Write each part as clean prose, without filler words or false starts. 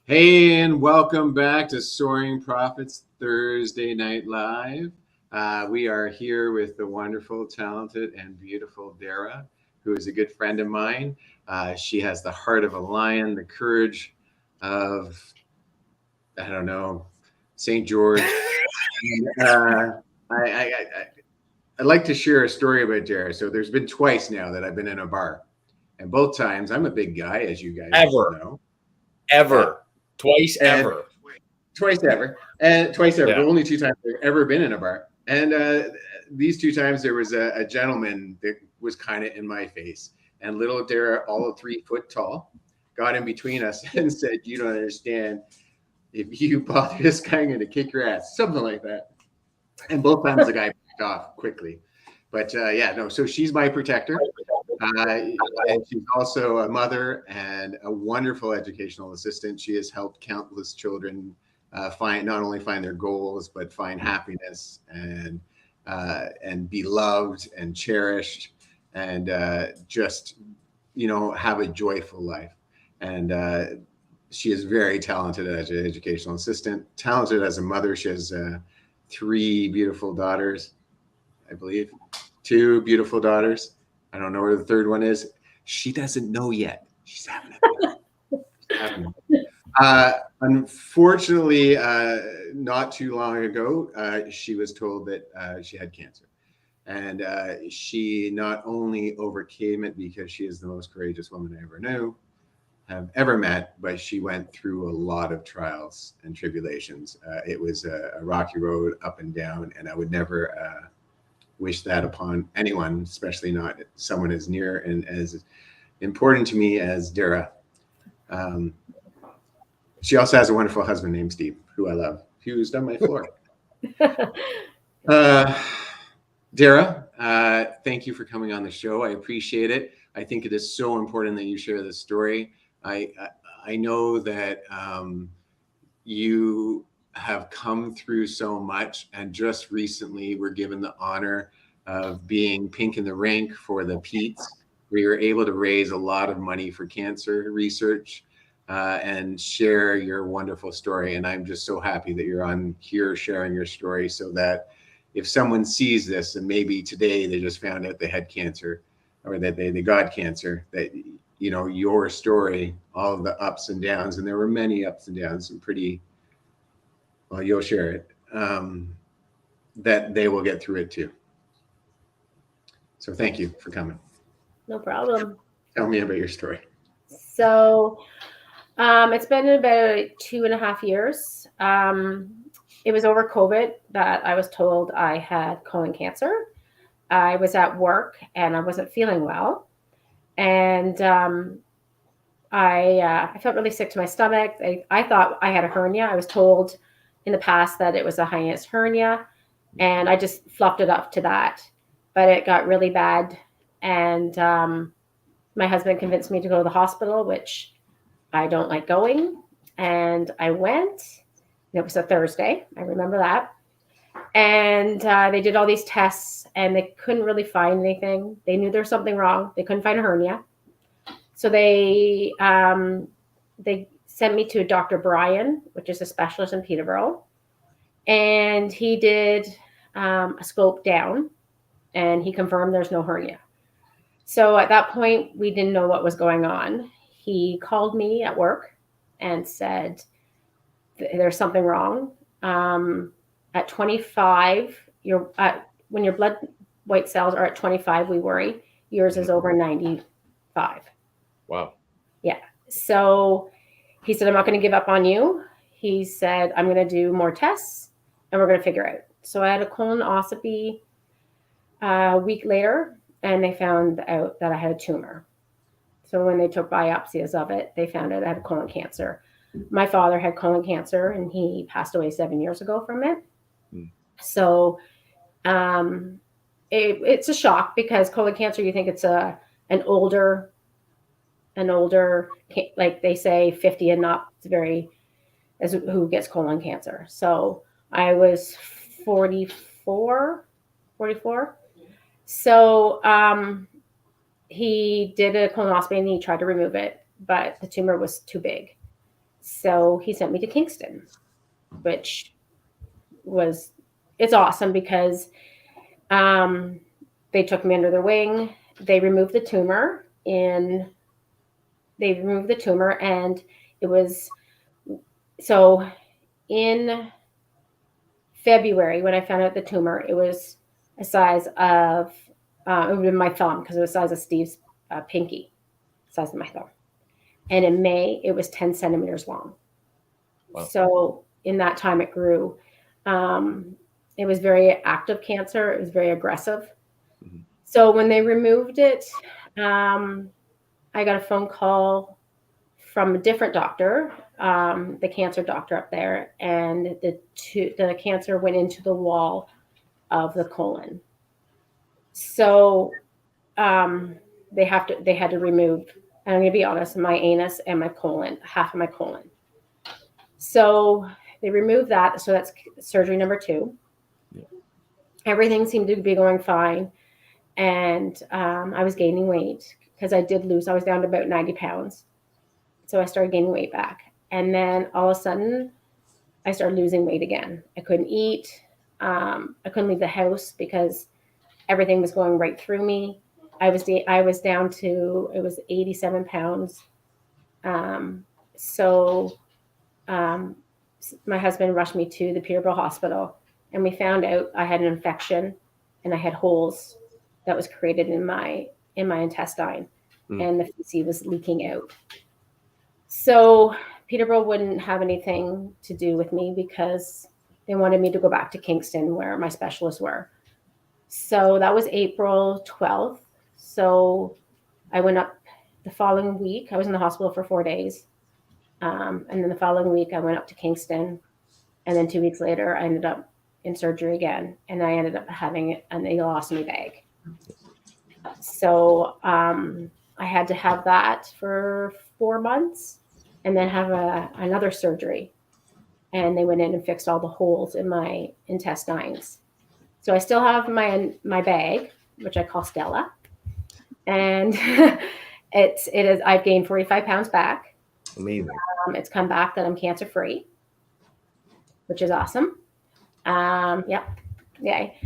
Hey, and welcome back to Soaring Profits Thursday Night Live. We are here with the wonderful, talented, and beautiful Dara, who is a good friend of mine. She has the heart of a lion, the courage of, I don't know, St. George. I'd like to share a story about Dara. So there's been twice now that I've been in a bar. And both times, I'm a big guy, as you guys know. Ever. Twice And ever. Twice ever. The Yeah. only two times I've ever been in a bar. And these two times there was a gentleman that was kind of in my face. And little Dara, all of 3 foot tall, got in between us and said, "You don't understand. If you bother this guy, I'm going to kick your ass." Something like that. And both times the guy backed off quickly. But so she's my protector. And she's also a mother and a wonderful educational assistant. She has helped countless children not only find their goals, but find happiness and be loved and cherished and just have a joyful life. And she is very talented as an educational assistant, talented as a mother. She has 3 beautiful daughters, I believe, 2 beautiful daughters. I don't know where the third one is. She doesn't know yet. She's having it. Unfortunately, not too long ago, she was told that she had cancer. And she not only overcame it because she is the most courageous woman I have ever met, but she went through a lot of trials and tribulations. It was a rocky road up and down, and I would never wish that upon anyone, especially not someone as near and as important to me as Dara. She also has a wonderful husband named Steve, who I love, who's done my floor. Dara, thank you for coming on the show. I appreciate it. I think it is so important that you share this story. I know that you have come through so much, and just recently were given the honor of being pink in the rink for the Pete's. We were able to raise a lot of money for cancer research and share your wonderful story. And I'm just so happy that you're on here sharing your story, so that if someone sees this and maybe today they just found out they had cancer or that they got cancer, that your story, all of the ups and downs, and there were many ups and downs, and you'll share it, that they will get through it too. So thank you for coming. No problem. Tell me about your story. So it's been about 2.5 years. It was over COVID that I was told I had colon cancer. I was at work and I wasn't feeling well. And I felt really sick to my stomach. I thought I had a hernia. I was told in the past that it was a hiatus hernia, and I just fluffed it up to that. But it got really bad, and my husband convinced me to go to the hospital, which I don't like going. And I went. It was a Thursday. I remember that. And they did all these tests, and they couldn't really find anything. They knew there was something wrong. They couldn't find a hernia. So they sent me to Dr. Brian, which is a specialist in Peterborough. And he did a scope down, and he confirmed there's no hernia. So at that point, we didn't know what was going on. He called me at work and said, there's something wrong. At 25, when your blood white cells are at 25, we worry. Yours is over 95. Wow. Yeah. So he said, I'm not going to give up on you. He said, I'm going to do more tests and we're going to figure out. So I had a colonoscopy a week later, and they found out that I had a tumor. So when they took biopsies of it, they found out I had colon cancer. My father had colon cancer, and he passed away 7 years ago from it. So it's a shock, because colon cancer, you think it's an older, like they say 50 and up, it's who gets colon cancer. So I was 44. So he did a colonoscopy and he tried to remove it, but the tumor was too big. So he sent me to Kingston, which it's awesome because they took me under their wing. They removed the tumor and it was so in February when I found out the tumor, it was a size of it would be my thumb because it was the size of Steve's pinky, size of my thumb. And in May, it was 10 centimeters long. Wow. So in that time, it grew. It was very active cancer. It was very aggressive. Mhm. So when they removed it, I got a phone call from a different doctor, the cancer doctor up there, and the cancer went into the wall of the colon. So they had to remove, and I'm going to be honest, my anus and my colon, half of my colon. So they removed that. So that's surgery number 2. Yeah. Everything seemed to be going fine. And I was gaining weight because I was down to about 90 pounds. So I started gaining weight back. And then all of a sudden, I started losing weight again. I couldn't eat. I couldn't leave the house because everything was going right through me. I was down to, it was 87 pounds. So my husband rushed me to the Peterborough Hospital, and we found out I had an infection and I had holes that was created in my intestine, and the feces was leaking out. So Peterborough wouldn't have anything to do with me because they wanted me to go back to Kingston where my specialists were. So that was April 12th. So I went up the following week. I was in the hospital for 4 days. And then the following week, I went up to Kingston. And then 2 weeks later, I ended up in surgery again. And I ended up having an ileostomy bag. So I had to have that for 4 months and then have another surgery. And they went in and fixed all the holes in my intestines. So I still have my bag, which I call Stella. And I've gained 45 pounds back. Amazing. It's come back that I'm cancer free, which is awesome. Yep. Yay.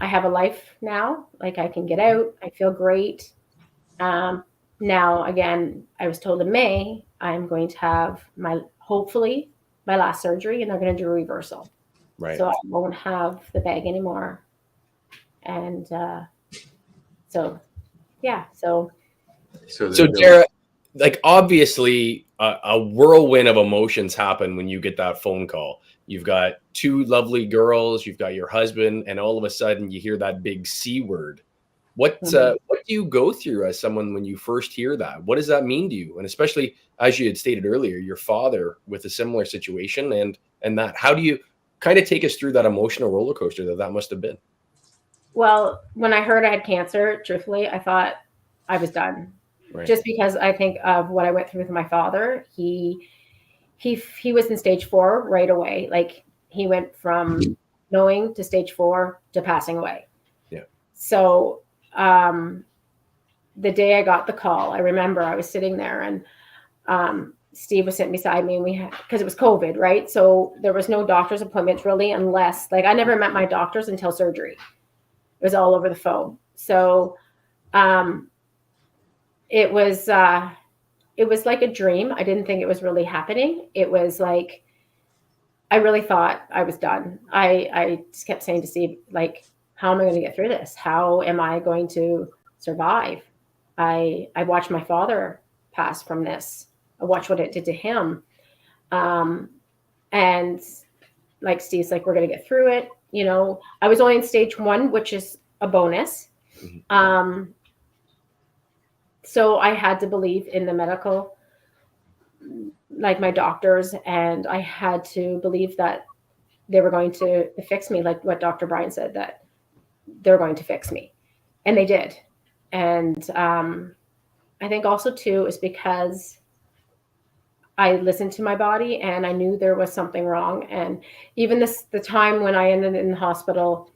I have a life now. Like I can get out. I feel great. Now, again, I was told in May, I'm going to have hopefully my last surgery, and they're going to do a reversal. Right. So I won't have the bag anymore. And so, yeah. So Dara, like obviously a whirlwind of emotions happen when you get that phone call. You've got 2 lovely girls, you've got your husband, and all of a sudden you hear that big C word. What do you go through as someone when you first hear that? What does that mean to you? And especially as you had stated earlier, your father with a similar situation and that, how do you kind of take us through that emotional roller coaster that must have been? Well, when I heard I had cancer, truthfully, I thought I was done. Right. Just because I think of what I went through with my father. He was in stage 4 right away. Like he went from knowing to stage 4 to passing away. Yeah. So the day I got the call, I remember I was sitting there and Steve was sitting beside me, and because it was COVID, right? So there was no doctor's appointments really, unless I never met my doctors until surgery. It was all over the phone. So it was like a dream. I didn't think it was really happening. It was like, I really thought I was done. I just kept saying to Steve, how am I going to get through this? How am I going to survive? I watched my father pass from this. I watched what it did to him. And like Steve's like, we're going to get through it. I was only in stage 1, which is a bonus. So I had to believe in the medical, like my doctors, and I had to believe that they were going to fix me, like what Dr. Brian said, that they're going to fix me. And they did. And I think also too is because I listened to my body and I knew there was something wrong. And even the time when I ended in the hospital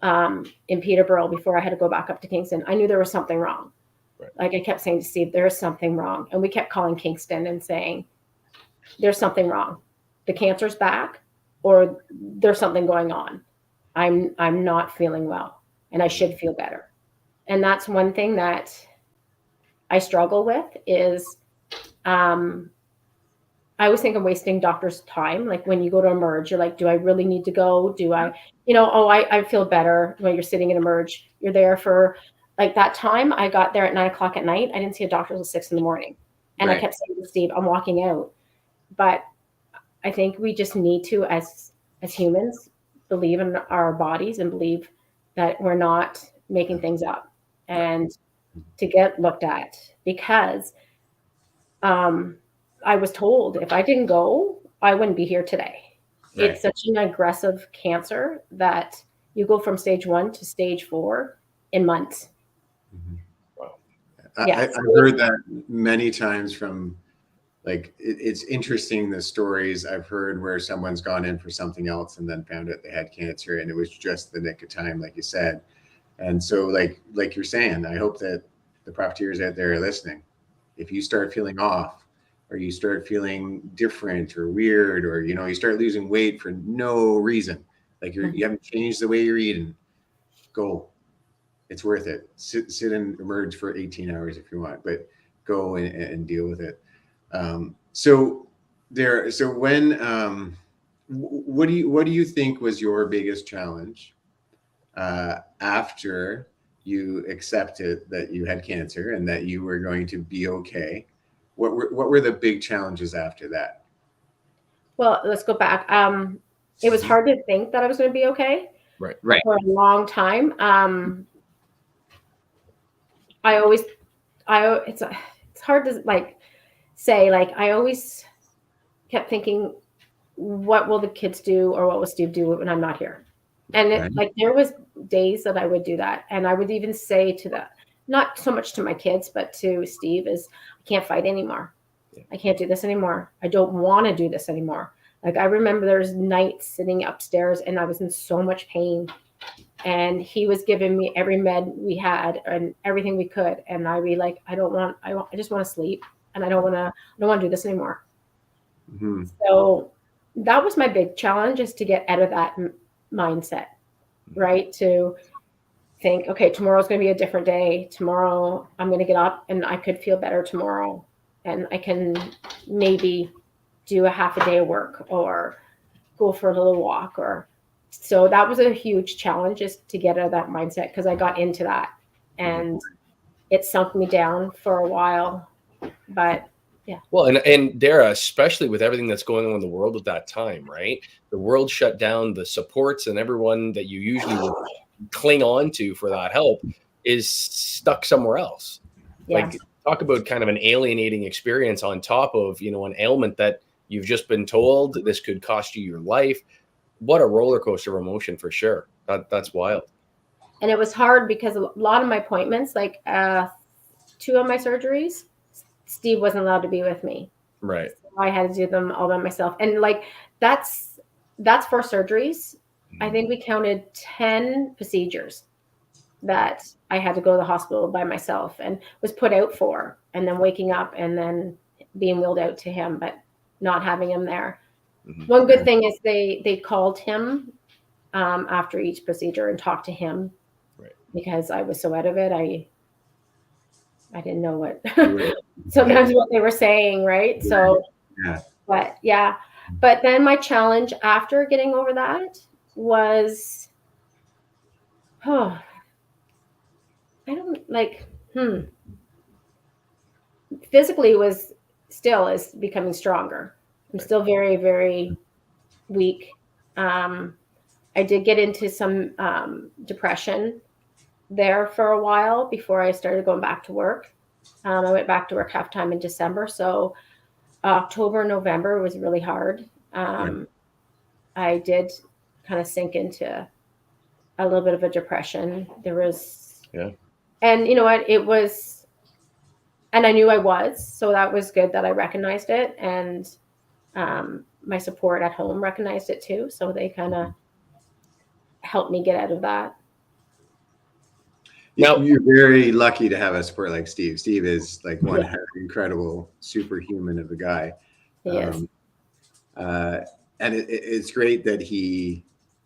in Peterborough before I had to go back up to Kingston, I knew there was something wrong. Right. Like I kept saying to Steve, there's something wrong. And we kept calling Kingston and saying, there's something wrong. The cancer's back, or there's something going on. I'm not feeling well, and I should feel better. And that's one thing that I struggle with is I always think I'm wasting doctors' time. Like when you go to Emerge, you're like, do I really need to go? Do I, I feel better when you're sitting in Emerge. You're there for like that time. I got there at 9:00 at night. I didn't see a doctor until 6 a.m. And I kept saying to Steve, I'm walking out. But I think we just need to, as humans, believe in our bodies and believe that we're not making things up and to get looked at, because I was told if I didn't go, I wouldn't be here today. Right. It's such an aggressive cancer that you go from stage 1 to stage 4 in months. Mm-hmm. Wow. I've heard that many times from, like, it's interesting the stories I've heard where someone's gone in for something else and then found out they had cancer, and it was just the nick of time, like you said. And so like you're saying, I hope that the profiteers out there are listening. If you start feeling off, or you start feeling different or weird, or you start losing weight for no reason, like you haven't changed the way you're eating, go. It's worth it. Sit and Emerge for 18 hours if you want, but go and deal with it. So when what do you think was your biggest challenge after you accepted that you had cancer and that you were going to be okay? What were the big challenges after that? Well, let's go back. It was hard to think that I was going to be okay. Right. For a long time. It's hard to say, I always kept thinking, what will the kids do, or what will Steve do when I'm not here? And there was days that I would do that. And I would even say to not so much to my kids, but to Steve, is I can't fight anymore. I can't do this anymore. I don't want to do this anymore. Like, I remember there's nights sitting upstairs and I was in so much pain, and he was giving me every med we had and everything we could. And I'd be like, I just want to sleep, and I don't want to do this anymore. Mm-hmm. So that was my big challenge, is to get out of that mindset, right? To think, okay, tomorrow's going to be a different day. Tomorrow I'm going to get up and I could feel better tomorrow, and I can maybe do a half a day of work or go for a little walk. So that was a huge challenge, is to get out of that mindset, because I got into that and it sunk me down for a while. But yeah. Well, and Dara, especially with everything that's going on in the world at that time, right? The world shut down. The supports and everyone that you usually would cling on to for that help is stuck somewhere else. Yeah. Like, talk about kind of an alienating experience on top of, an ailment that you've just been told this could cost you your life. What a roller coaster of emotion, for sure. That's wild. And it was hard because a lot of my appointments, 2 of my surgeries, Steve wasn't allowed to be with me. Right. So I had to do them all by myself. And that's 4 surgeries. I think we counted 10 procedures that I had to go to the hospital by myself and was put out for, and then waking up and then being wheeled out to him, but not having him there. Mm-hmm. One good thing is they called him after each procedure and talked to him, right? Because I was so out of it. I didn't know what sometimes what they were saying, right? Yeah. So, but then my challenge after getting over that was, physically is becoming stronger. I'm still very, very weak. I did get into some depression there for a while before I started going back to work. I went back to work half-time in December. So October, November was really hard. I did kind of sink into a little bit of a depression. There was, and you know what, it was, and I knew I was, so that was good that I recognized it. And my support at home recognized it too. So they kind of helped me get out of that. Now, you're very lucky to have a support like Steve. Steve is like one incredible superhuman of a guy. He is. And it's great that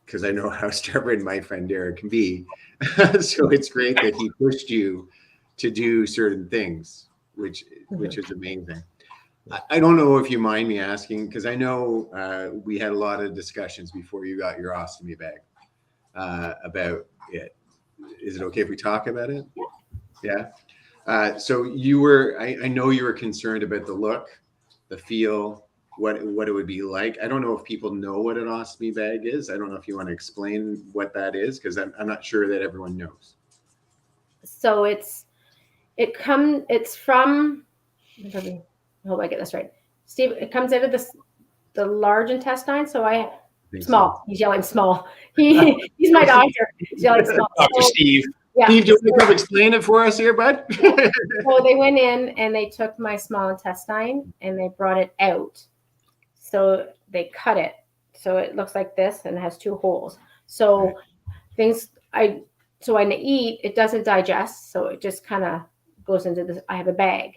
because I know how stubborn my friend Dara can be. So it's great that he pushed you to do certain things, which is amazing. I don't know if you mind me asking, because I know we had a lot of discussions before you got your ostomy bag about it. Is it okay if we talk about it? Yeah. So I know you were concerned about the look, the feel, what it would be like. I don't know if people know what an ostomy bag is. I don't know if you want to explain what that is, because I'm not sure that everyone knows. So it's from, I hope I get this right, Steve. It comes out of the large intestine. So small. So. He's yelling small. He's my doctor. He's yelling small. Dr. Steve. Yeah. Steve, do you want to come explain it for us here, bud? So they went in and they took my small intestine and they brought it out. So they cut it. So it looks like this and it has 2 holes. So when I eat, it doesn't digest. So it just kind of goes into this. I have a bag.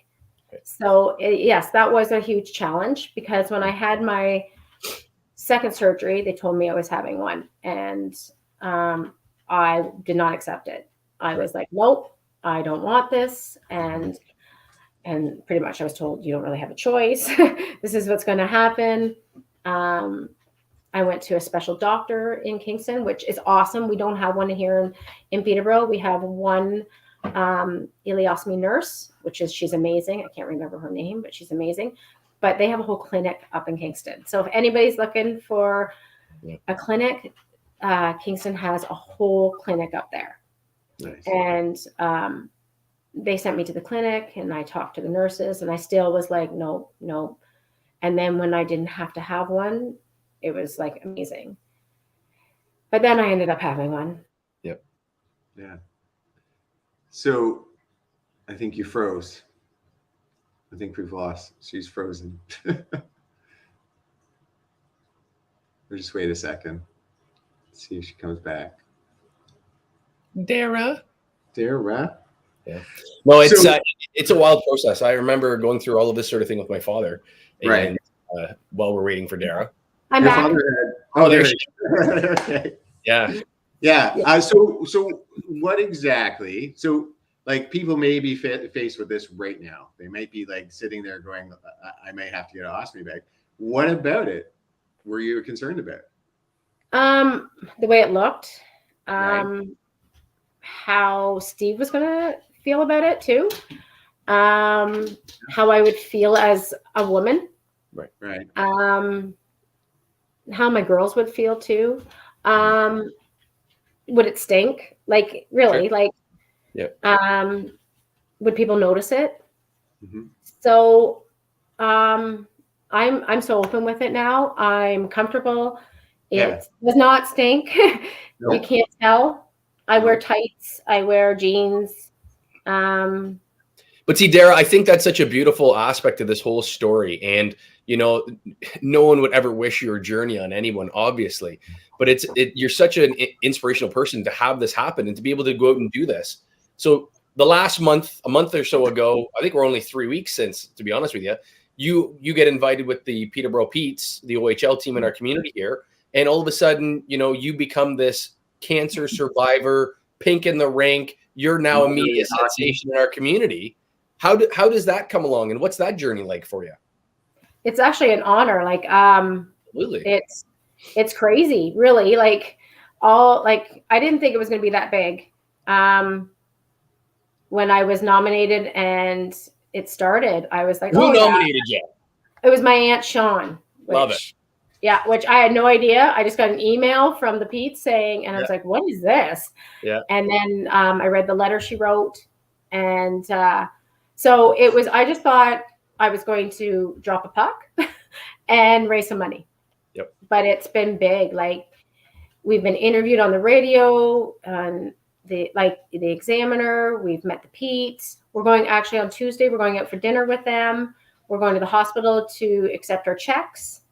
So yes, that was a huge challenge, because when I had my second surgery, they told me I was having one, and I did not accept it. I was like, nope, I don't want this. And pretty much I was told, you don't really have a choice. This is what's going to happen. I went to a special doctor in Kingston, which is awesome. We don't have one here in Peterborough. We have one ileostomy nurse, she's amazing. I can't remember her name, but she's amazing. But they have a whole clinic up in Kingston. So if anybody's looking for a clinic, Kingston has a whole clinic up there. Nice. And they sent me to the clinic, and I talked to the nurses, and I still was like, no. And then when I didn't have to have one, it was like amazing. But then I ended up having one. Yep. Yeah. So I think you froze. I think we've lost. She's frozen. We'll just wait a second. Let's see if she comes back. Dara. Yeah. No, it's a wild process. I remember going through all of this sort of thing with my father. And, while we're waiting for Dara. I'm back. There she is. Okay. Yeah. So what exactly? So like people may be faced with this right now. They might be like sitting there going, I may have to get an ostomy bag. What about it were you concerned about? The way it looked, how Steve was going to feel about it too. How I would feel as a woman. Right. How my girls would feel too. Would it stink? Like really? Sure. Like, would people notice it? Mm-hmm. So, I'm so open with it now. I'm comfortable. It does not stink. Nope. You can't tell. I wear tights. I wear jeans. But see, Dara, I think that's such a beautiful aspect of this whole story. And, no one would ever wish your journey on anyone, obviously. But you're such an inspirational person to have this happen and to be able to go out and do this. So the last a month or so ago, I think we're only 3 weeks since, to be honest with you, you get invited with the Peterborough Petes, the OHL team in our community here. And all of a sudden, you become this cancer survivor, pink in the rink. You're now a media sensation in our community. How does that come along, and what's that journey like for you? It's actually an honor. Like, really? It's crazy, really. Like I didn't think it was going to be that big. When I was nominated and it started, I was like, who nominated you? It was my Aunt Sean. Love it. Yeah, which I had no idea. I just got an email from the Pete saying, and I was like, what is this? Yeah. And then I read the letter she wrote. And so it was, I just thought I was going to drop a puck and raise some money. Yep. But it's been big. Like, we've been interviewed on the radio, on the Examiner. We've met the Petes. We're going actually on Tuesday. We're going out for dinner with them. We're going to the hospital to accept our checks.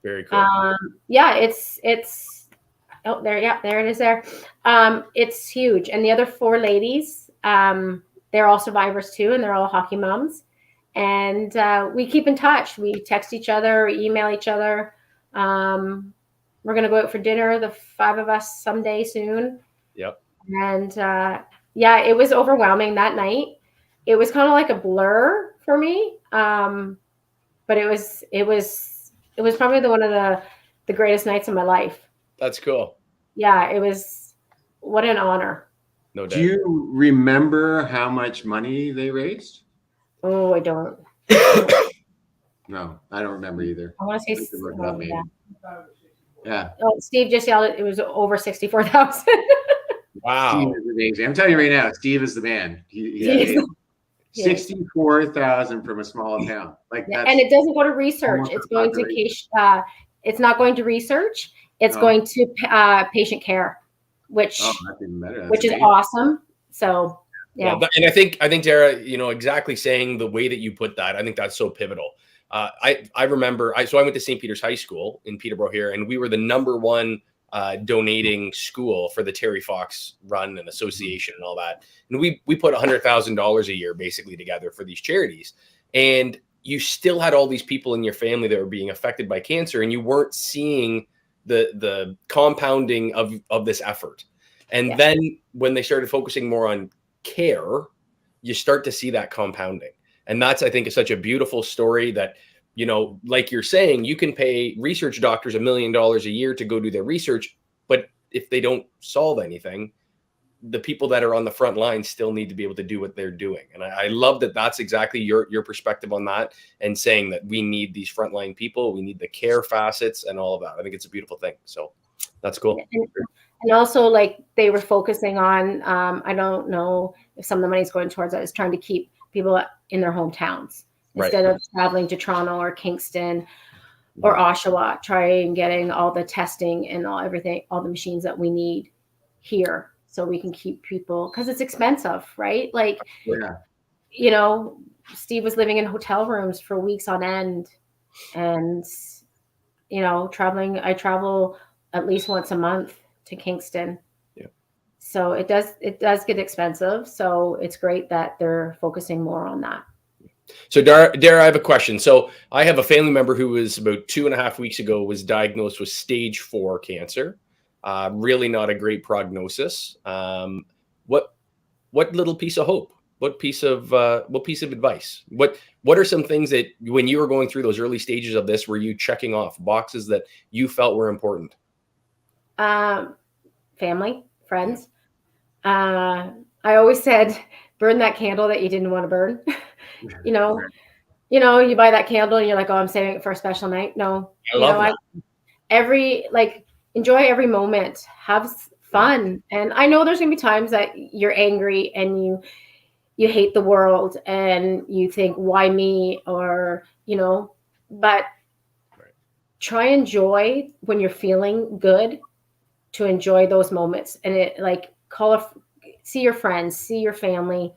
Very cool. It's oh, there. Yeah, there it is there. It's huge. And the other 4 ladies, they're all survivors too, and they're all hockey moms. And we keep in touch. We text each other, email each other. We're going to go out for dinner, the 5 of us, someday soon. Yep. And yeah, it was overwhelming that night. It was kind of like a blur for me. But it was probably one of the greatest nights of my life. That's cool. Yeah, it was. What an honor. No doubt. Do you remember how much money they raised? Oh, I don't. No, I don't remember either. I want to say. We can look it up, maybe. Yeah. Oh, Steve just yelled it was over 64,000. Wow. Steve is amazing. I'm telling you right now, Steve is the man. He is. 64,000 from a small town. Like Yeah, that's and it doesn't go to research. almost It's a going to population. it's not going to research. It's Oh. going to patient care, which Oh, that's even better. That's which is amazing. awesome. So yeah. Well, and I think Dara, exactly saying the way that you put that, I think that's so pivotal. I remember I went to St. Peter's High School in Peterborough here, and we were the #1 donating school for the Terry Fox Run and Association and all that. And we put $100,000 a year basically together for these charities. And you still had all these people in your family that were being affected by cancer, and you weren't seeing the compounding of this effort. And then when they started focusing more on care, you start to see that compounding. And that's, I think, is such a beautiful story that, like you're saying, you can pay research doctors $1 million a year to go do their research, but if they don't solve anything, the people that are on the front line still need to be able to do what they're doing. And I love that that's exactly your perspective on that, and saying that we need these frontline people, we need the care facets and all of that. I think it's a beautiful thing. So that's cool. And also, like, they were focusing on, I don't know if some of the money's going towards that, is trying to keep people in their hometowns instead of traveling to Toronto or Kingston or Oshawa, trying getting all the testing and all the machines that we need here, so we can keep people, because it's expensive, right? Like, Steve was living in hotel rooms for weeks on end, and traveling. I travel at least once a month to Kingston. So it does get expensive. So it's great that they're focusing more on that. So Dara, I have a question. So I have a family member who was about 2.5 weeks ago was diagnosed with stage 4 cancer. Really not a great prognosis. What little piece of hope? What piece of advice? What are some things that, when you were going through those early stages of this, were you checking off boxes that you felt were important? Family, friends. I always said, burn that candle that you didn't want to burn. You buy that candle and you're like, oh, I'm saving it for a special night. No, I love that. Enjoy every moment, have fun. And I know there's gonna be times that you're angry and you hate the world and you think, why me? Or, but try and enjoy when you're feeling good, to enjoy those moments. And it, like, see your friends, see your family,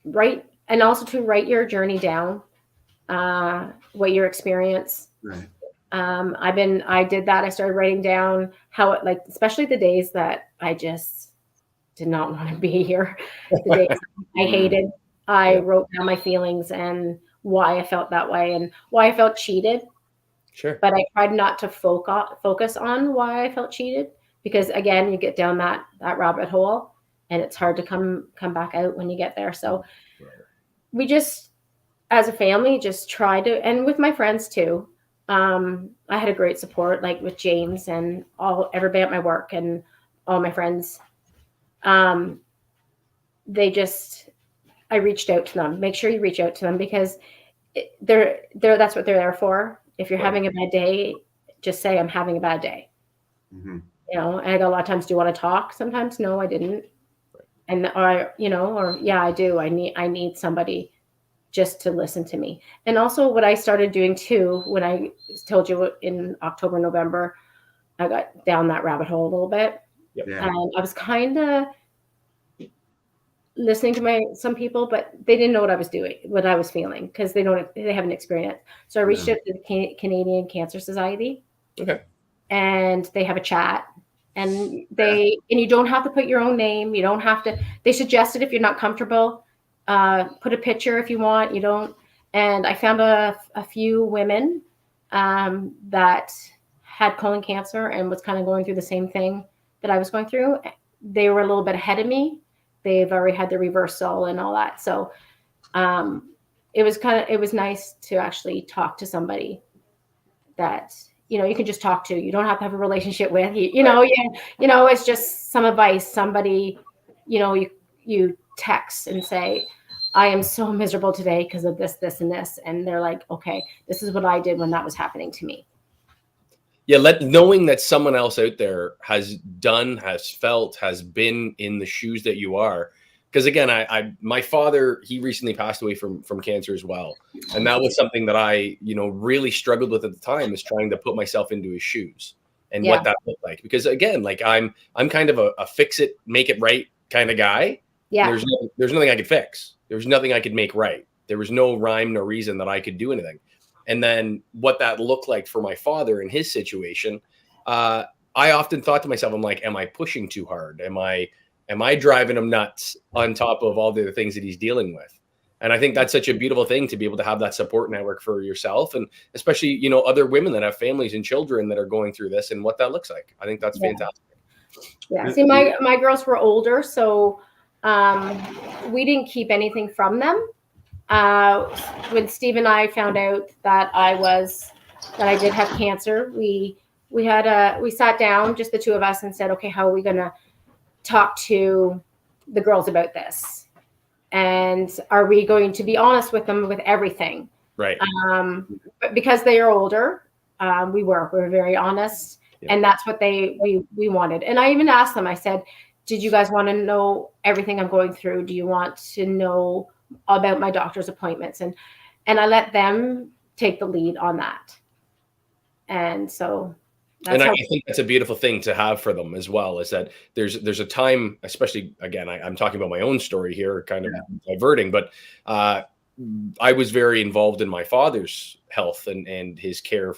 write, and also to write your journey down, what your experience. Right. I did that. I started writing down how it, like, especially the days that I just did not want to be here, the days I hated. I wrote down my feelings and why I felt that way and why I felt cheated. Sure. But I tried not to focus on why I felt cheated, because again, you get down that rabbit hole and it's hard to come back out when you get there. So we just, as a family, just try to, and with my friends too. I had a great support, like with James and everybody at my work and all my friends. I reached out to them. Make sure you reach out to them, because that's what they're there for. If you're having a bad day, just say, I'm having a bad day. Mm-hmm. And I go, a lot of times, do you want to talk? Sometimes, no, I didn't. And, I do. I need somebody just to listen to me. And also, what I started doing too, when I told you in October, November, I got down that rabbit hole a little bit. Yep. Yeah. And I was kind of listening to some people, but they didn't know what I was doing, what I was feeling, because they haven't experienced it. So I reached out to the Canadian Cancer Society. Okay. And they have a chat, and and you don't have to put your own name. You don't have to. They suggested, if you're not comfortable, put a picture if you want. You don't. And I found a few women that had colon cancer and was kind of going through the same thing that I was going through. They were a little bit ahead of me. They've already had the reversal and all that. So it was nice to actually talk to somebody that, you can just talk to. You don't have to have a relationship with. It's just some advice. Somebody, you text and say, I am so miserable today because of this, this, and this. And they're like, okay, this is what I did when that was happening to me. Yeah, knowing that someone else out there has done, has felt, has been in the shoes that you are. Because again, my father, he recently passed away from cancer as well, and that was something that I, really struggled with at the time, is trying to put myself into his shoes and what that looked like. Because again, like I'm kind of a fix it, make it right kind of guy. Yeah. There's nothing I could fix. There was nothing I could make right. There was no rhyme, no reason that I could do anything. And then what that looked like for my father in his situation, I often thought to myself, I'm like, am I pushing too hard? Am I driving him nuts on top of all the other things that he's dealing with? And I think that's such a beautiful thing to be able to have that support network for yourself, and especially, other women that have families and children that are going through this and what that looks like. I think that's fantastic. Yeah. See, my girls were older, so we didn't keep anything from them. When Steve and I found out that I did have cancer, we sat down, just the two of us, and said, okay, how are we going to talk to the girls about this? And are we going to be honest with them with everything? Right. But because they are older, we were very honest, and that's what we wanted. And I even asked them, I said, did you guys want to know everything I'm going through? Do you want to know about my doctor's appointments? And I let them take the lead on that. And so I think that's a beautiful thing to have for them as well, is that there's a time, especially, again, I'm talking about my own story here, kind of diverting, but I was very involved in my father's health and his care,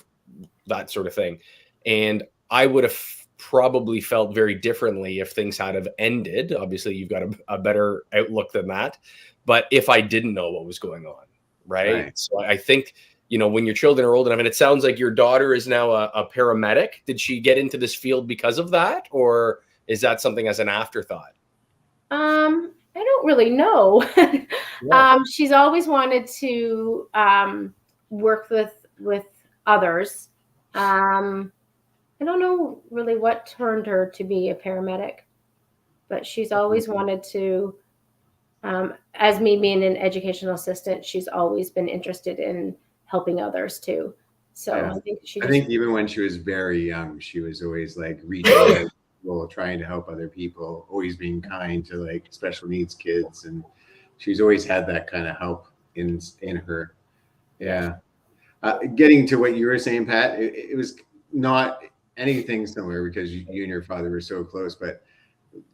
that sort of thing. And I would have probably felt very differently if things had have ended. Obviously, you've got a better outlook than that. But if I didn't know what was going on, right? So I think, when your children are old enough, and it sounds like your daughter is now a paramedic. Did she get into this field because of that, or is that something as an afterthought? I don't really know. She's always wanted to work with others. I don't know really what turned her to be a paramedic, but she's always wanted to, as me being an educational assistant, she's always been interested in helping others too. So I think even when she was very young, she was always like reaching out, people, trying to help other people, always being kind to like special needs kids. And she's always had that kind of help in her. Yeah. Getting to what you were saying, Pat, it was not anything similar because you and your father were so close, but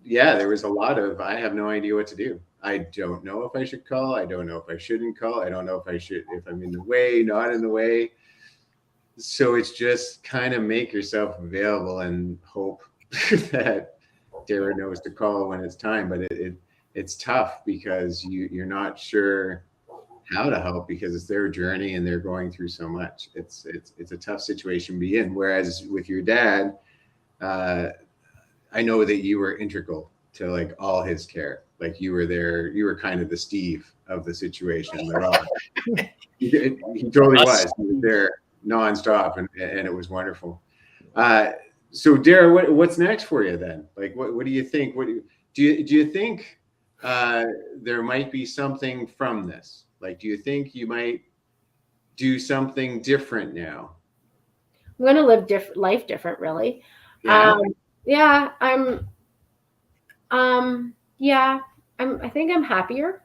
yeah, there was a lot of, I have no idea what to do. I don't know if I should call. I don't know if I shouldn't call. I don't know if I'm in the way, not in the way. So it's just kind of make yourself available and hope that Dara knows to call when it's time. But it's tough because you're not sure how to help because it's their journey and they're going through so much. It's a tough situation to be in. Whereas with your dad, I know that you were integral to like all his care. Like you were there, you were kind of the Steve of the situation. He totally was. He was there nonstop, and it was wonderful. So Dara, what's next for you then? Like, what do you think? Do you think there might be something from this? Like, do you think you might do something different now? I'm going to live life different, really. Yeah. I think I'm happier.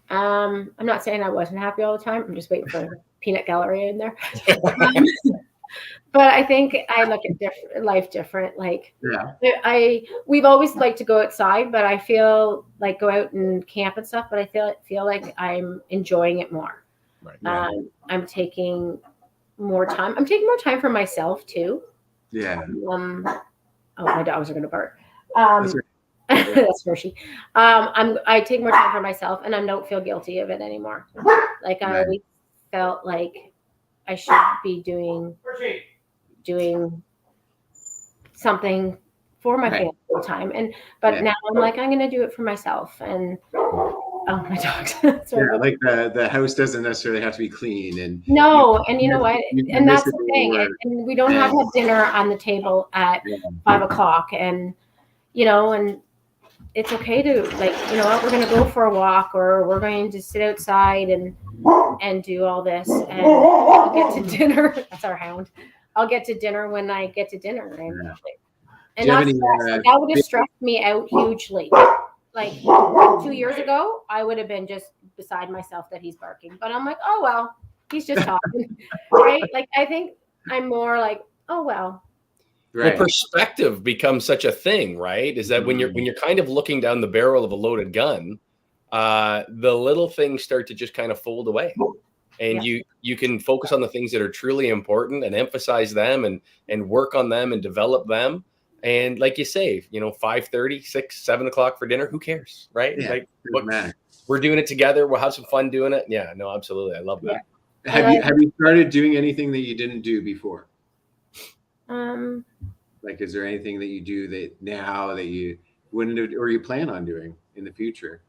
I'm not saying I wasn't happy all the time. I'm just waiting for peanut gallery in there. But I think I look at life different. Like, we've always liked to go outside, but I feel like go out and camp and stuff. But I feel like I'm enjoying it more. Right. I'm taking more time. I'm taking more time for myself too. Yeah. Oh, my dogs are gonna bark. That's Hershey. I take more time for myself, and I don't feel guilty of it anymore. Like I Right. always felt like I should be doing something for my Right. family all the time. But Yeah. now I'm like, I'm gonna do it for myself. And oh, my dogs. Sorry, Yeah, like the house doesn't necessarily have to be clean, and no, and you know what? you And miss that's it the or thing. work. And we don't have dinner on the table at Yeah. 5 o'clock, and and it's okay to, like, you know what, we're going to go for a walk, or we're going to sit outside and do all this, and I'll get to dinner. That's our hound. I'll get to dinner when I get to dinner, and Yeah. and Do you have not any, stress. Like, that would have stressed me out hugely. Like 2 years ago, I would have been just beside myself that he's barking. But I'm like, oh well, he's just talking, right? Like, I think I'm more like, oh well. Well, Right. perspective becomes such a thing, right? Is that when you're kind of looking down the barrel of a loaded gun, the little things start to just kind of fold away, and you can focus on the things that are truly important and emphasize them and work on them and develop them. And like you say, 5:30, 6, 7 o'clock for dinner. Who cares, right? Yeah, Like, doesn't matter. we're doing it together. We'll have some fun doing it. Yeah, no, absolutely. I love that. Yeah. Have you started doing anything that you didn't do before? Um, Like, is there anything that you do that now that you wouldn't have, or you plan on doing in the future?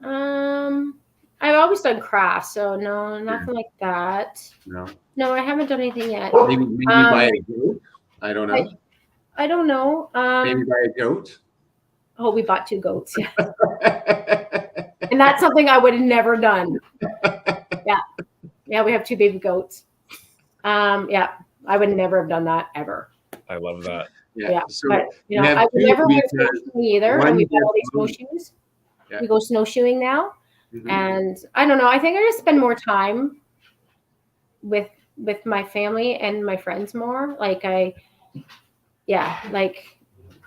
I've always done crafts, so no, nothing like that. No. No, I haven't done anything yet. Maybe buy a goat. I don't know. I don't know. Maybe buy a goat. Oh, we bought 2 goats. Yeah. And that's something I would have never done. Yeah, we have 2 baby goats. Yeah, I would never have done that ever. I love that. Yeah, So but you have I would two never wear because snowshoeing either. one And we got gets all these moved. snowshoes. Yeah. We go snowshoeing now, Mhm. and I don't know. I think I just spend more time with my family and my friends more. Like I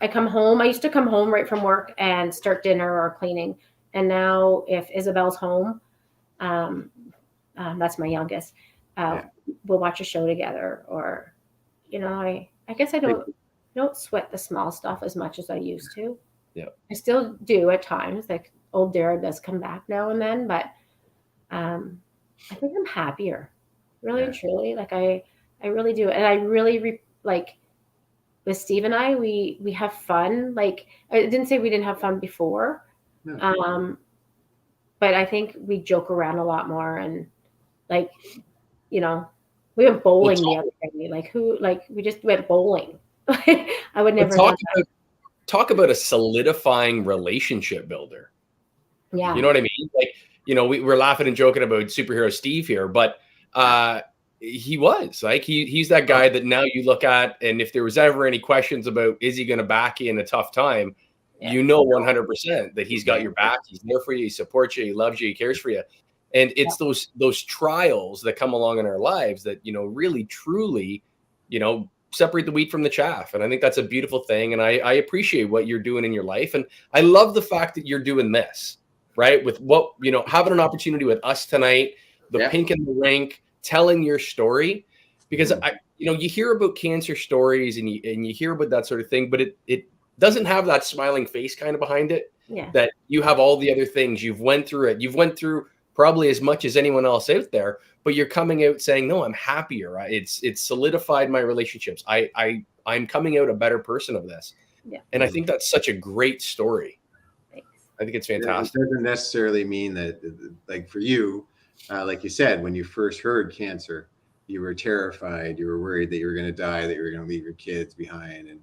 come home. I used to come home right from work and start dinner or cleaning. And now, if Isabel's home, that's my youngest, we'll watch a show together. Or, I guess I don't sweat the small stuff as much as I used to. Yeah, I still do at times. Like, old Dara does come back now and then, but I think I'm happier, really and truly. Like I really do, and I really like. With Steve and I, we have fun. Like, I didn't say we didn't have fun before, No. but I think we joke around a lot more, and like, we went bowling the other day. Like we just went bowling. I would never talk about a solidifying relationship builder. Yeah, you know what I mean. Like, we're laughing and joking about superhero Steve here, but he was like he's that guy that now you look at, and if there was ever any questions about is he going to back you in a tough time, 100% that he's got your back. He's there for you. He supports you. He loves you. He cares for you. And it's those trials that come along in our lives that really truly separate the wheat from the chaff. And I think that's a beautiful thing. And I appreciate what you're doing in your life, and I love the fact that you're doing this right with what having an opportunity with us tonight, the Pink in the Rink, telling your story, because you hear about cancer stories and you hear about that sort of thing, but it doesn't have that smiling face kind of behind it. That you have all the other things you've went through. You've went through probably as much as anyone else out there, but you're coming out saying, no, I'm happier. It's solidified my relationships. I'm coming out a better person of this. And I think that's such a great story. Thanks. I think it's fantastic. It doesn't necessarily mean that, like for you, like you said, when you first heard cancer, you were terrified. You were worried that you were going to die, that you were going to leave your kids behind. And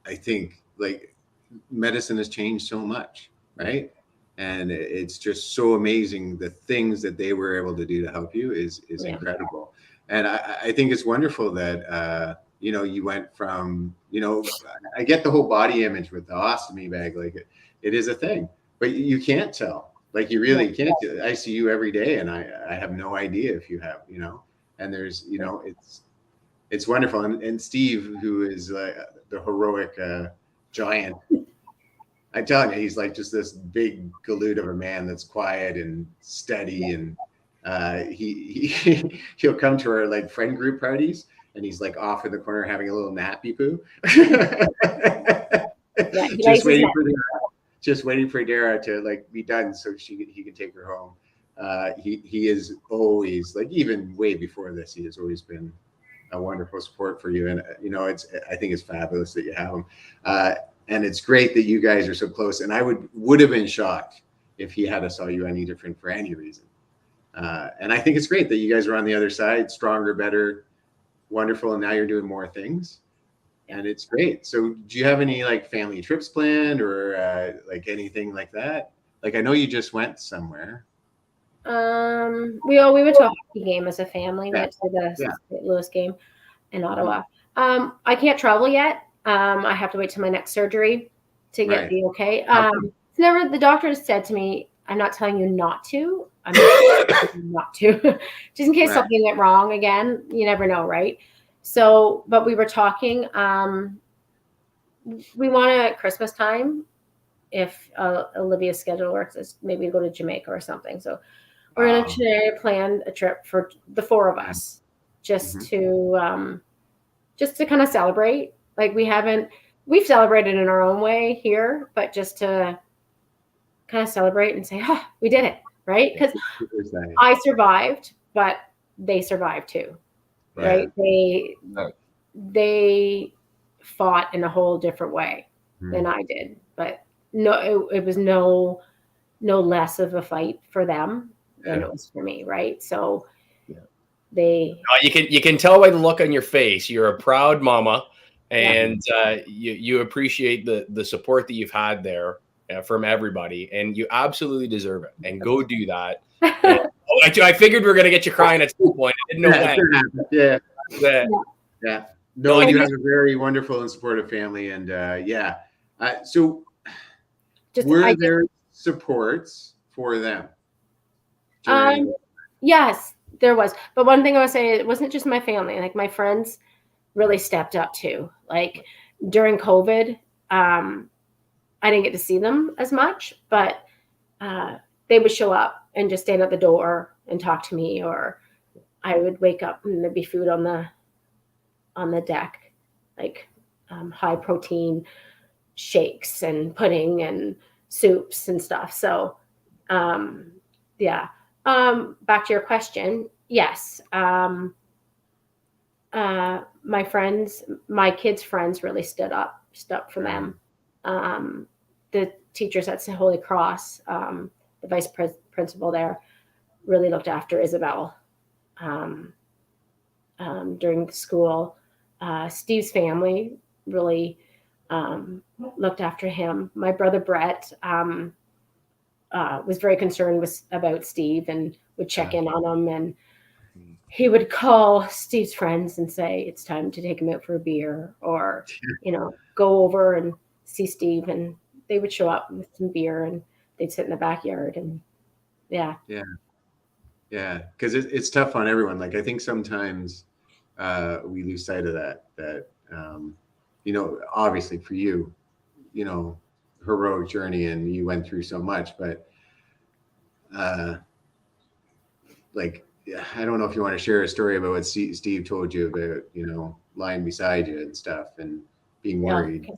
I think like medicine has changed so much, right? And it's just so amazing. The things that they were able to do to help you is incredible. And I think it's wonderful that, you went from, I get the whole body image with the ostomy bag. Like it is a thing, but you can't tell. Like you really can't. I see you every day, and I have no idea if you have, and there's, it's wonderful. And Steve, who is the heroic giant, I'm telling you, he's like just this big galoot of a man that's quiet and steady. And he'll come to our like friend group parties, and he's like off in the corner having a little nappy poo. Yeah, he just lays his waiting head. for just waiting for Dara to like be done so he can take her home. He is always like, even way before this, he has always been a wonderful support for you. And I think it's fabulous that you have him. And it's great that you guys are so close. And I would have been shocked if he had saw you any different for any reason. And I think it's great that you guys are on the other side, stronger, better, wonderful, and now you're doing more things. And it's great. So do you have any like family trips planned or like anything like that? Like, I know you just went somewhere. We went to a hockey game as a family. We went to the St. Louis game in Ottawa. I can't travel yet. I have to wait till my next surgery to get the okay. It's never, the doctor said to me, I'm not telling you not to. I'm not telling you not to. Just in case something went wrong again. You never know, right? So, but we were talking. We want to at Christmas time, if Olivia's schedule works, is maybe go to Jamaica or something. So we're going to plan a trip for the four of us, just to kind of celebrate. Like we've celebrated in our own way here, but just to kind of celebrate and say, oh, we did it, right? Because I survived, but they survived too, right? They fought in a whole different way than I did, but no, it was no less of a fight for them than it was for me, right? So you can tell by the look on your face, you're a proud mama, and you appreciate the support that you've had there from everybody, and you absolutely deserve it. And go do that. I figured we were gonna get you crying at some point. I didn't know when. Yeah. No, you have a very wonderful and supportive family, and so were there supports for them? Yes, there was. But one thing I would say, it wasn't just my family. Like, my friends really stepped up too. Like, during COVID, I didn't get to see them as much, but they would show up and just stand at the door and talk to me, or I would wake up and there'd be food on the deck, like high protein shakes and pudding and soups and stuff. So back to your question. Yes. My kids' friends really stood up for them. The teachers at Holy Cross, the vice principal there, really looked after Isabel during the school. Steve's family really looked after him. My brother Brett was very concerned about Steve and would check in on him, and he would call Steve's friends and say it's time to take him out for a beer, or go over and see Steve, and they would show up with some beer and they'd sit in the backyard. And because it's tough on everyone. Like, I think sometimes we lose sight of that obviously for you, heroic journey, and you went through so much, but I don't know if you want to share a story about what Steve told you about, lying beside you and stuff and being worried.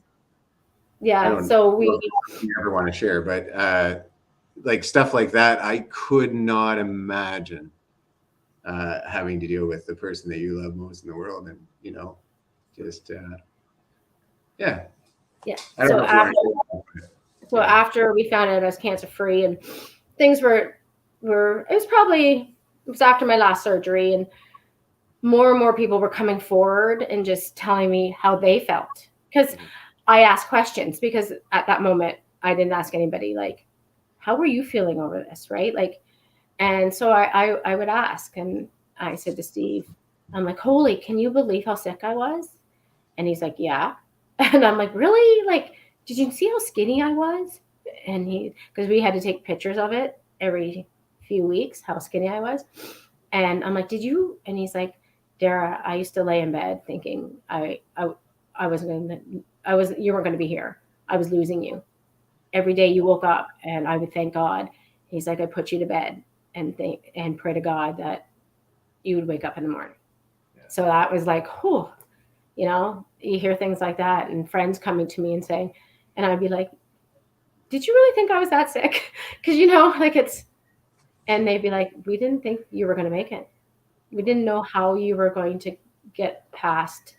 So we never want to share, but like stuff like that, I could not imagine having to deal with the person that you love most in the world, and after we found out I was cancer free, and things were it was after my last surgery, and more and more people were coming forward and just telling me how they felt, because I asked questions, because at that moment I didn't ask anybody, like, how were you feeling over this, right? Like, and so I would ask, and I said to Steve, I'm like, holy, can you believe how sick I was? And he's like, yeah. And I'm like, really? Like, did you see how skinny I was? And because we had to take pictures of it every few weeks, how skinny I was. And I'm like, did you? And he's like, Dara, I used to lay in bed thinking you weren't going to be here. I was losing you. Every day you woke up, and I would thank God. He's like, I put you to bed and pray to God that you would wake up in the morning. Yeah. So that was like, you hear things like that, and friends coming to me and saying, And I'd be like, did you really think I was that sick? Because, like and they'd be like, we didn't think you were going to make it. We didn't know how you were going to get past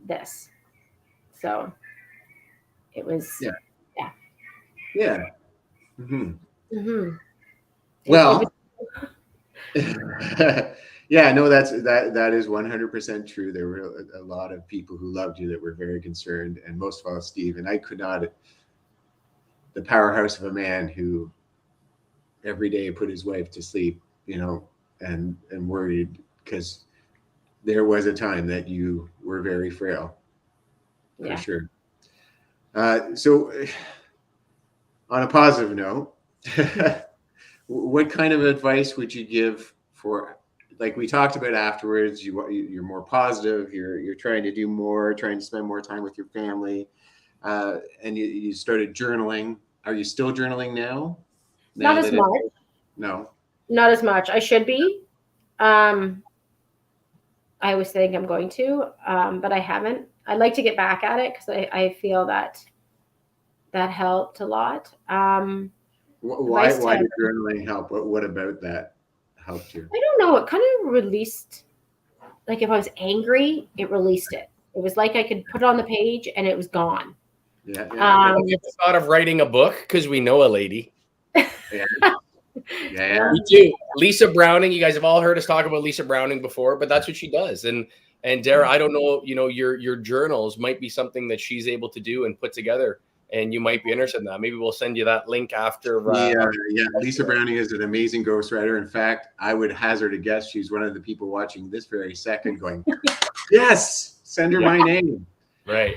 this. So it was, Yeah. Yeah. Yeah. Mm-hmm. Mm-hmm. Well, yeah, no, that is 100% true. There were a lot of people who loved you that were very concerned, and most of all, Steve. And I could not, the powerhouse of a man who every day put his wife to sleep, and worried, because there was a time that you were very frail, for sure. So on a positive note, what kind of advice would you give for, like we talked about afterwards, you're more positive, you're trying to do more, trying to spend more time with your family, and you started journaling. Are you still journaling now? Not as much. No. Not as much. I should be. I always think I'm going to, but I haven't. I'd like to get back at it because I feel that helped a lot. Why did journaling help? What about that helped you? I don't know. It kind of released, like if I was angry, it released it. It was like I could put it on the page and it was gone. Yeah. You ever thought of writing a book? Because we know a lady. Yeah. We do. Lisa Browning. You guys have all heard us talk about Lisa Browning before, but that's what she does. And Dara, I don't know, your journals might be something that she's able to do and put together, and you might be interested in that. Maybe we'll send you that link after. Lisa Browning is an amazing ghostwriter. In fact, I would hazard a guess she's one of the people watching this very second going, yes, send her my name. Right.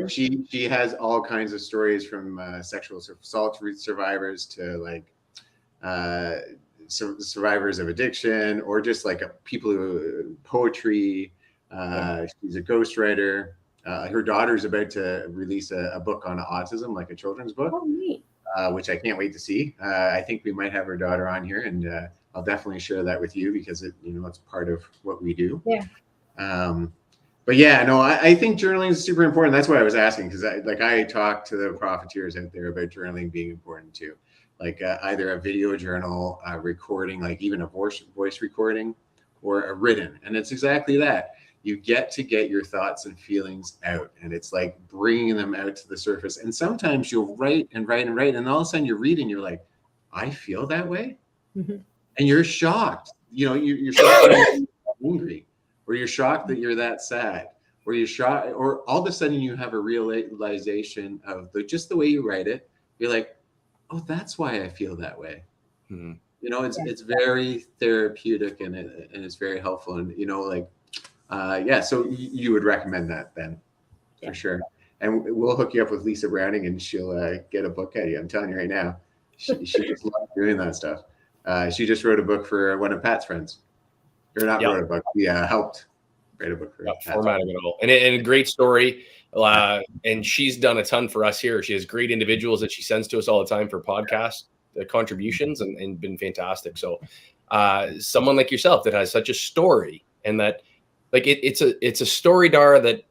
She has all kinds of stories, from sexual assault survivors to survivors of addiction, or just people who poetry. She's a ghostwriter. Her daughter's about to release a book on autism, like a children's book, which I can't wait to see. I think we might have her daughter on here, and I'll definitely share that with you, because it's part of what we do. Yeah. But yeah, no, I think journaling is super important. That's why I was asking, because I talk to the profiteers out there about journaling being important too. Either a video journal, recording, even a voice recording, or a written. And it's exactly that. You get your thoughts and feelings out, and it's like bringing them out to the surface. And sometimes you'll write and write and write, and all of a sudden you're reading, you're like, I feel that way. Mm-hmm. And you're shocked. You're shocked that you're angry, or you're shocked that you're that sad, or you're shocked, or all of a sudden you have a realization of just the way you write it. You're like, oh, that's why I feel that way. Mm-hmm. It's very therapeutic, and it's very helpful. And so you would recommend that then, for sure. And we'll hook you up with Lisa Browning, and she'll get a book at you. I'm telling you right now, she just loves doing that stuff. She just wrote a book for one of Pat's friends, or not wrote a book. Yeah, helped write a book for formatting it all, and a great story. And she's done a ton for us here. She has great individuals that she sends to us all the time for podcast contributions, and been fantastic. So someone like yourself that has such a story, and that it's a story, Dara, that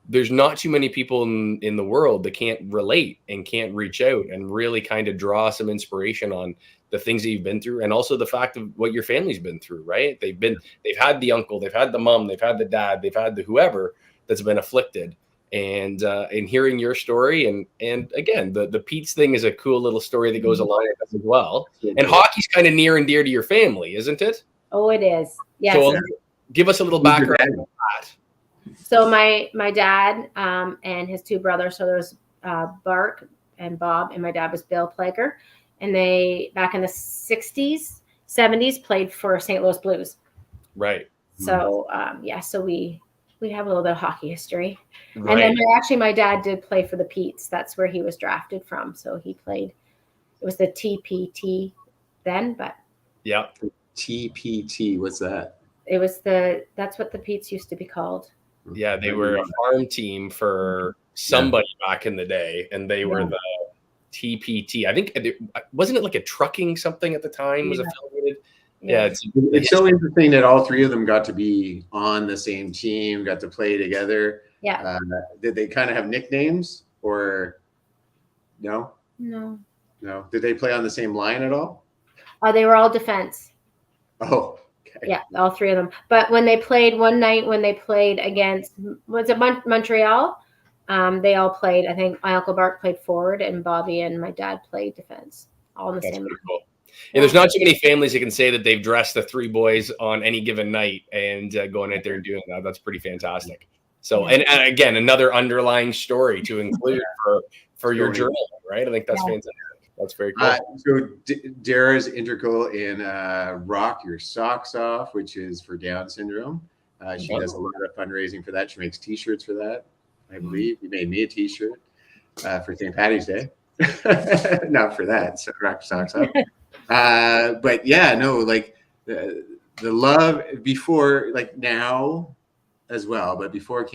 there's not too many people in the world that can't relate and can't reach out and really kind of draw some inspiration on the things that you've been through, and also the fact of what your family's been through, right? They've had the uncle, they've had the mom, they've had the dad, they've had the whoever that's been afflicted. And hearing your story, and again, the Pete's thing is a cool little story that goes along with it as well. And hockey's kind of near and dear to your family, isn't it? Oh, it is. Yes. So give us a little background on that. So my dad and his two brothers, so there's Bart and Bob, and my dad was Bill Plager, and they, back in the 60s, 70s, played for St. Louis Blues. Right. So so we have a little bit of hockey history. Right. And then my dad did play for the Petes. That's where he was drafted from. So he played, it was the TPT then, but. Yeah. TPT, what's that? It was that's what the Petes used to be called. Yeah, they were a farm team for somebody back in the day, and they were the TPT. I think, wasn't it like a trucking something at the time was affiliated? Yeah, it's so interesting that all three of them got to be on the same team, got to play together. Yeah. Did they kind of have nicknames, or No, No. no. Did they play on the same line at all? They were all defense. Oh, okay. Yeah, all three of them. But when they played one night, when they played against, was it Montreal? They all played. I think my Uncle Bart played forward, and Bobby and my dad played defense, all in the That's same. pretty cool. Yeah, there's not too many families that can say that they've dressed the three boys on any given night and going out there and doing that. That's pretty fantastic. So, and again, another underlying story to include for your journal, right? I think that's fantastic. That's very cool. So Dara is integral in Rock Your Socks Off, which is for Down syndrome. She does a lot of fundraising for that. She makes T-shirts for that, I believe. You made me a T-shirt for St. Paddy's Day. Not for that. So Rock Your Socks Off. But yeah, no, like the love before, like now as well, but before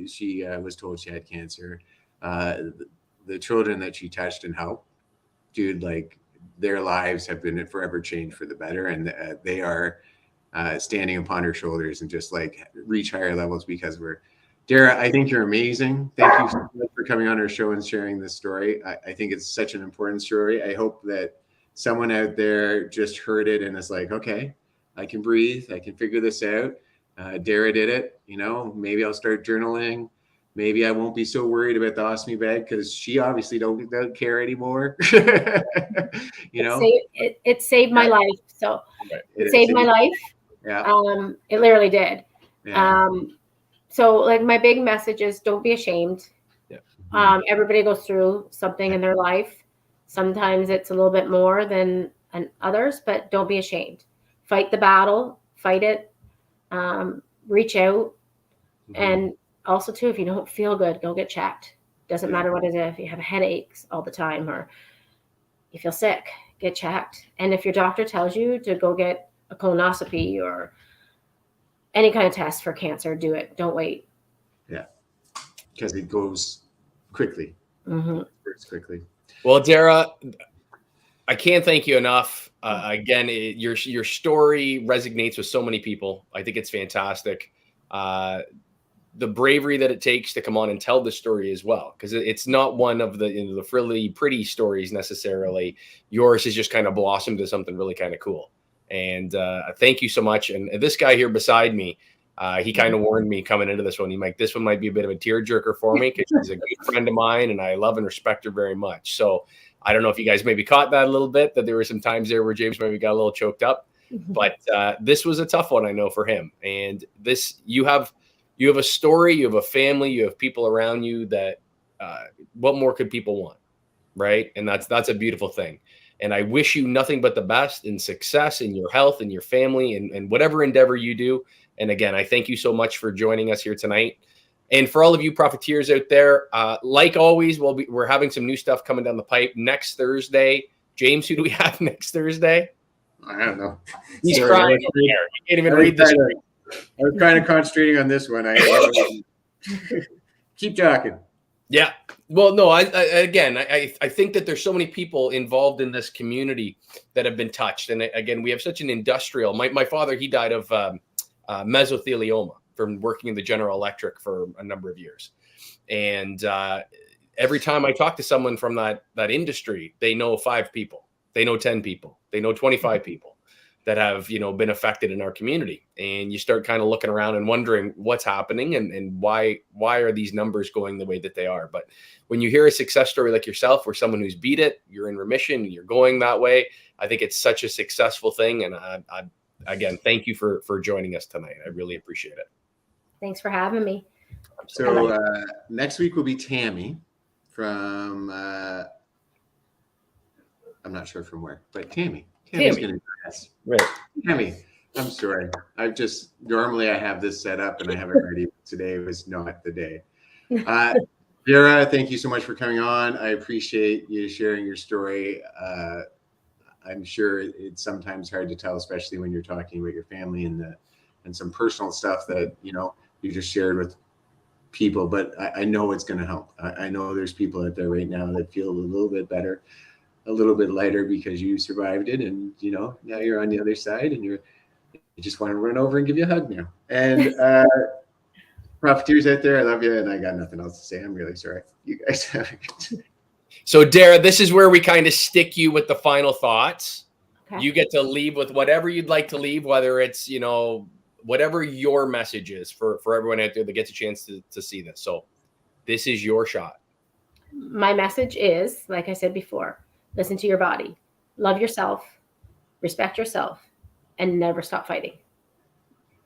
she was told she had cancer, the children that she touched and helped, dude, like their lives have been forever changed for the better, and they are standing upon her shoulders and just like reach higher levels because of her. Dara, I think you're amazing. Thank you so much for coming on our show and sharing this story. I think it's such an important story. I hope that someone out there just heard it and is like, okay, I can breathe. I can figure this out. Dara did it. You know, maybe I'll start journaling. Maybe I won't be so worried about the ostomy bag because she obviously don't care anymore. You know, it saved my life. So it saved my life. Yeah. It literally did. Yeah. So like my big message is don't be ashamed. Yeah. Everybody goes through something in their life. Sometimes it's a little bit more than others, but don't be ashamed. Fight the battle, fight it, reach out. And also too, if you don't feel good, go get checked. Doesn't matter what it is. If you have headaches all the time or you feel sick, get checked. And if your doctor tells you to go get a colonoscopy or any kind of test for cancer, do it. Don't wait. Yeah, because it goes quickly. Works quickly. Well, Dara, I can't thank you enough. Again, your story resonates with so many people. I think it's fantastic. The bravery that it takes to come on and tell the story as well, because it's not one of the frilly, pretty stories necessarily. Yours has just kind of blossomed to something really kind of cool. And thank you so much. And this guy here beside me, he kind of warned me coming into this one. He's like, this one might be a bit of a tearjerker for me because she's a good friend of mine and I love and respect her very much. So I don't know if you guys maybe caught that a little bit, that there were some times there where James maybe got a little choked up, but this was a tough one, I know, for him. And this, you have a story, you have a family, you have people around you that what more could people want, right? And that's a beautiful thing. And I wish you nothing but the best in success in your health and your family and whatever endeavor you do. And again, I thank you so much for joining us here tonight. And for all of you profiteers out there, like always, we're having some new stuff coming down the pipe next Thursday. James, who do we have next Thursday? I don't know. He's crying over there. He can't even read this. I was kind of concentrating on this one. Keep talking. Yeah. Well, no, I think that there's so many people involved in this community that have been touched. And again, we have such an industrial, my father, he died of mesothelioma from working in the General Electric for a number of years. And every time I talk to someone from that industry, they know 5 people, they know 10 people, they know 25 people that have, been affected in our community. And you start kind of looking around and wondering what's happening and why are these numbers going the way that they are. But when you hear a success story like yourself, where someone who's beat it, you're in remission, you're going that way, I think it's such a successful thing. And I again, thank you for joining us tonight. I really appreciate it. Thanks for having me. So next week will be Tammy from, I'm not sure from where, but Tammy's going to join us. Right. Tammy, I'm sorry. Normally I have this set up and I have it ready. Today was not the day. Dara, thank you so much for coming on. I appreciate you sharing your story. I'm sure it's sometimes hard to tell, especially when you're talking about your family and some personal stuff that, you just shared with people, but I know it's going to help. I know there's people out there right now that feel a little bit better, a little bit lighter because you survived it. And, now you're on the other side and you just want to run over and give you a hug now. And profiteers out there, I love you. And I got nothing else to say. I'm really sorry. You guys have a good day. So, Dara, this is where we kind of stick you with the final thoughts. Okay. You get to leave with whatever you'd like to leave, whether it's, you know, whatever your message is for everyone out there that gets a chance to see this. So this is your shot. My message is, like I said before, listen to your body, love yourself, respect yourself, and never stop fighting.